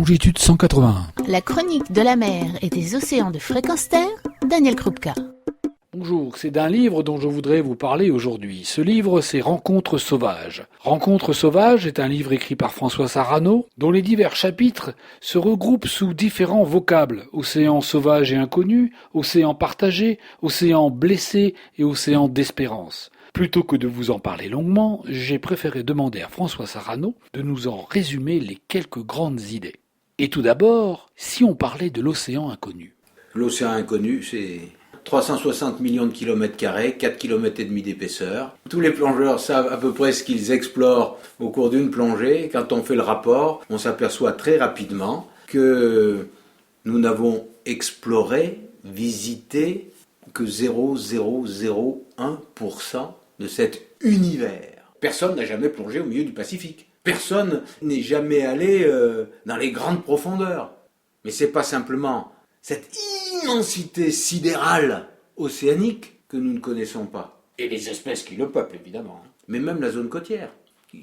Longitude 181. La chronique de la mer et des océans de fréquence terre, Daniel Krupka. Bonjour, c'est d'un livre dont je voudrais vous parler aujourd'hui. Ce livre, c'est Rencontres sauvages. Rencontres sauvages est un livre écrit par François Sarano, dont les divers chapitres se regroupent sous différents vocables. Océan sauvage et inconnu, océan partagé, océan blessé et océan d'espérance. Plutôt que de vous en parler longuement, j'ai préféré demander à François Sarano de nous en résumer les quelques grandes idées. Et tout d'abord, si on parlait de l'océan inconnu. L'océan inconnu, c'est 360 millions de kilomètres carrés, 4 km et demi d'épaisseur. Tous les plongeurs savent à peu près ce qu'ils explorent au cours d'une plongée. Quand on fait le rapport, on s'aperçoit très rapidement que nous n'avons exploré, visité que 0,001% de cet univers. Personne n'a jamais plongé au milieu du Pacifique. Personne n'est jamais allé dans les grandes profondeurs. Mais c'est pas simplement cette immensité sidérale océanique que nous ne connaissons pas. Et les espèces qui le peuplent, évidemment. Mais même la zone côtière.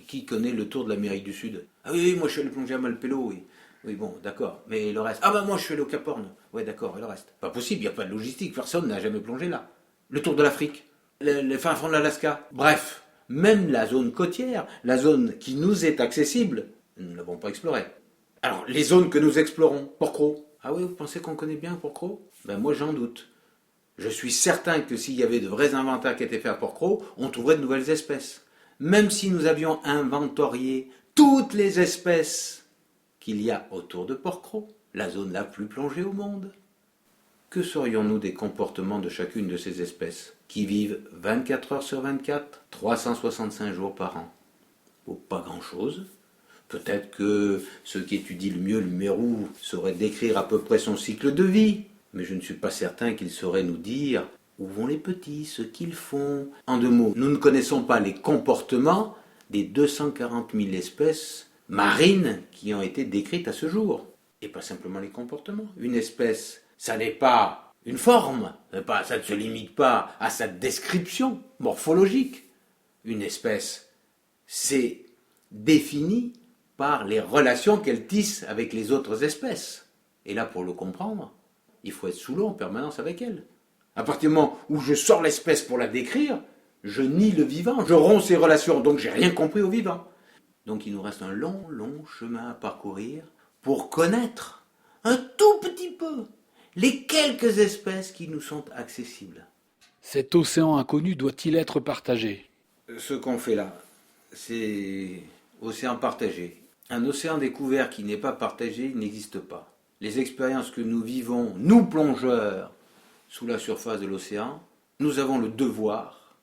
Qui connaît le tour de l'Amérique du Sud? Ah oui, moi je suis allé plonger à Malpelo, oui. Oui, bon, d'accord. Mais le reste? Ah bah moi je suis allé au Cap Horn. Ouais, d'accord, et le reste? Pas possible, il n'y a pas de logistique, personne n'a jamais plongé là. Le tour de l'Afrique, les fins fonds de l'Alaska. Bref, même la zone côtière, la zone qui nous est accessible, nous ne l'avons pas explorée. Alors, les zones que nous explorons, Porquerolles. Ah oui, vous pensez qu'on connaît bien Porquerolles? Ben moi j'en doute. Je suis certain que s'il y avait de vrais inventaires qui étaient faits à Porquerolles, on trouverait de nouvelles espèces. Même si nous avions inventorié toutes les espèces qu'il y a autour de Porquerolles, la zone la plus plongée au monde. Que saurions-nous des comportements de chacune de ces espèces qui vivent 24 heures sur 24, 365 jours par an? Oh, pas grand-chose. Peut-être que ceux qui étudient le mieux le mérou sauraient décrire à peu près son cycle de vie, mais je ne suis pas certain qu'ils sauraient nous dire où vont les petits, ce qu'ils font. En deux mots, nous ne connaissons pas les comportements des 240 000 espèces marines qui ont été décrites à ce jour. Et pas simplement les comportements. Une espèce, ça n'est pas une forme, ça ne se limite pas à sa description morphologique. Une espèce, c'est défini par les relations qu'elle tisse avec les autres espèces. Et là, pour le comprendre, il faut être sous l'eau en permanence avec elle. À partir du moment où je sors l'espèce pour la décrire, je nie le vivant, je romps ses relations, donc j'ai rien compris au vivant. Donc il nous reste un long chemin à parcourir pour connaître un tout petit peu les quelques espèces qui nous sont accessibles. Cet océan inconnu doit-il être partagé? Ce qu'on fait là, c'est océan partagé. Un océan découvert qui n'est pas partagé n'existe pas. Les expériences que nous vivons, nous plongeurs, sous la surface de l'océan, nous avons le devoir,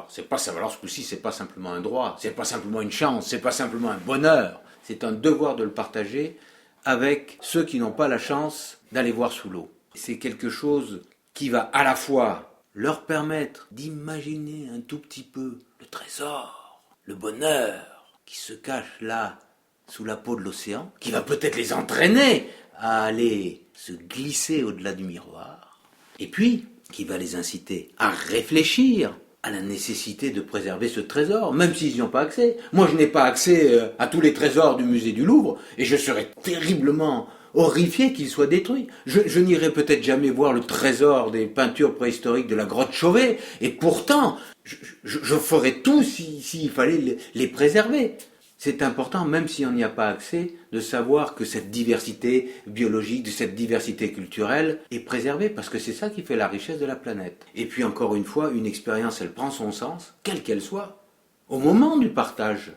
c'est pas ça. Alors ce coup-ci, c'est pas simplement un droit, c'est pas simplement une chance, c'est pas simplement un bonheur, c'est un devoir de le partager avec ceux qui n'ont pas la chance d'aller voir sous l'eau. C'est quelque chose qui va à la fois leur permettre d'imaginer un tout petit peu le trésor, le bonheur qui se cache là, sous la peau de l'océan, qui va peut-être les entraîner à aller se glisser au-delà du miroir, et puis qui va les inciter à réfléchir à la nécessité de préserver ce trésor, même s'ils n'y ont pas accès. Moi, je n'ai pas accès à tous les trésors du musée du Louvre, et je serais terriblement horrifié qu'il soit détruit. Je n'irai peut-être jamais voir le trésor des peintures préhistoriques de la grotte Chauvet, et pourtant, je ferais tout s'il fallait les préserver. C'est important, même si on n'y a pas accès, de savoir que cette diversité biologique, cette diversité culturelle est préservée, parce que c'est ça qui fait la richesse de la planète. Et puis encore une fois, une expérience, elle prend son sens, quelle qu'elle soit, au moment du partage.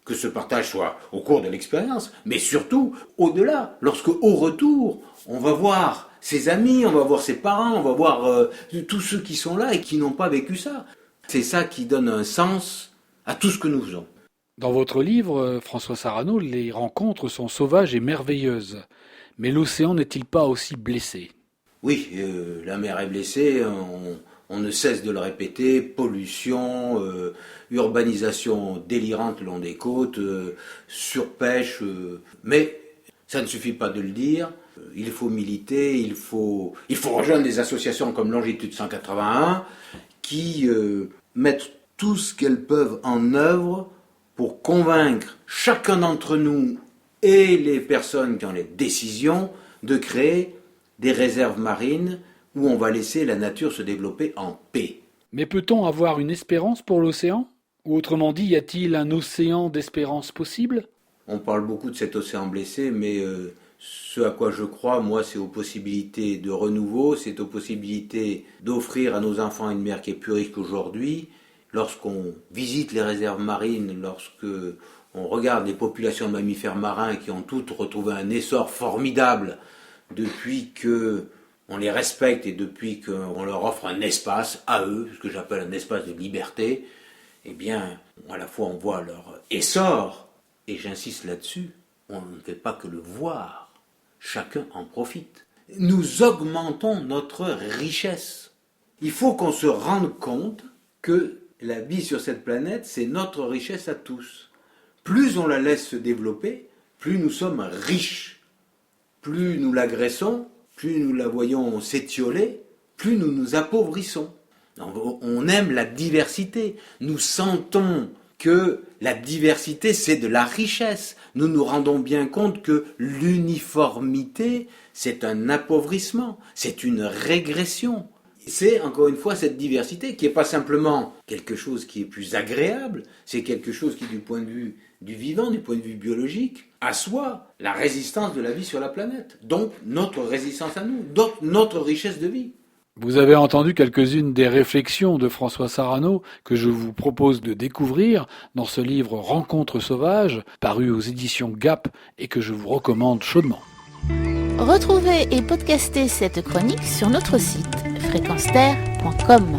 Que ce partage soit au cours de l'expérience, mais surtout au-delà, lorsque au retour, on va voir ses amis, on va voir ses parents, on va voir tous ceux qui sont là et qui n'ont pas vécu ça. C'est ça qui donne un sens à tout ce que nous faisons. Dans votre livre, François Sarano, les rencontres sont sauvages et merveilleuses. Mais l'océan n'est-il pas aussi blessé? Oui, la mer est blessée, on ne cesse de le répéter, pollution, urbanisation délirante le long des côtes, surpêche, mais ça ne suffit pas de le dire, il faut militer, il faut rejoindre des associations comme Longitude 181 qui mettent tout ce qu'elles peuvent en œuvre pour convaincre chacun d'entre nous et les personnes qui ont les décisions de créer des réserves marines où on va laisser la nature se développer en paix. Mais peut-on avoir une espérance pour l'océan? Ou autrement dit, y a-t-il un océan d'espérance possible? On parle beaucoup de cet océan blessé, mais ce à quoi je crois, moi, c'est aux possibilités de renouveau, c'est aux possibilités d'offrir à nos enfants une mer qui est plus riche qu'aujourd'hui. Lorsqu'on visite les réserves marines, lorsque on regarde les populations de mammifères marins qui ont toutes retrouvé un essor formidable depuis que on les respecte et depuis qu'on leur offre un espace à eux, ce que j'appelle un espace de liberté, eh bien, à la fois on voit leur essor, et j'insiste là-dessus, on ne fait pas que le voir, chacun en profite. Nous augmentons notre richesse. Il faut qu'on se rende compte que la vie sur cette planète, c'est notre richesse à tous. Plus on la laisse se développer, plus nous sommes riches. Plus nous l'agressons, plus nous la voyons s'étioler, plus nous nous appauvrissons. On aime la diversité. Nous sentons que la diversité, c'est de la richesse. Nous nous rendons bien compte que l'uniformité, c'est un appauvrissement, c'est une régression. C'est encore une fois cette diversité qui n'est pas simplement quelque chose qui est plus agréable, c'est quelque chose qui, du point de vue du vivant, du point de vue biologique, assoit la résistance de la vie sur la planète. Donc notre résistance à nous, donc notre richesse de vie. Vous avez entendu quelques-unes des réflexions de François Sarano que je vous propose de découvrir dans ce livre Rencontres sauvages, paru aux éditions Gap et que je vous recommande chaudement. Retrouvez et podcastez cette chronique sur notre site fréquenceterre.com.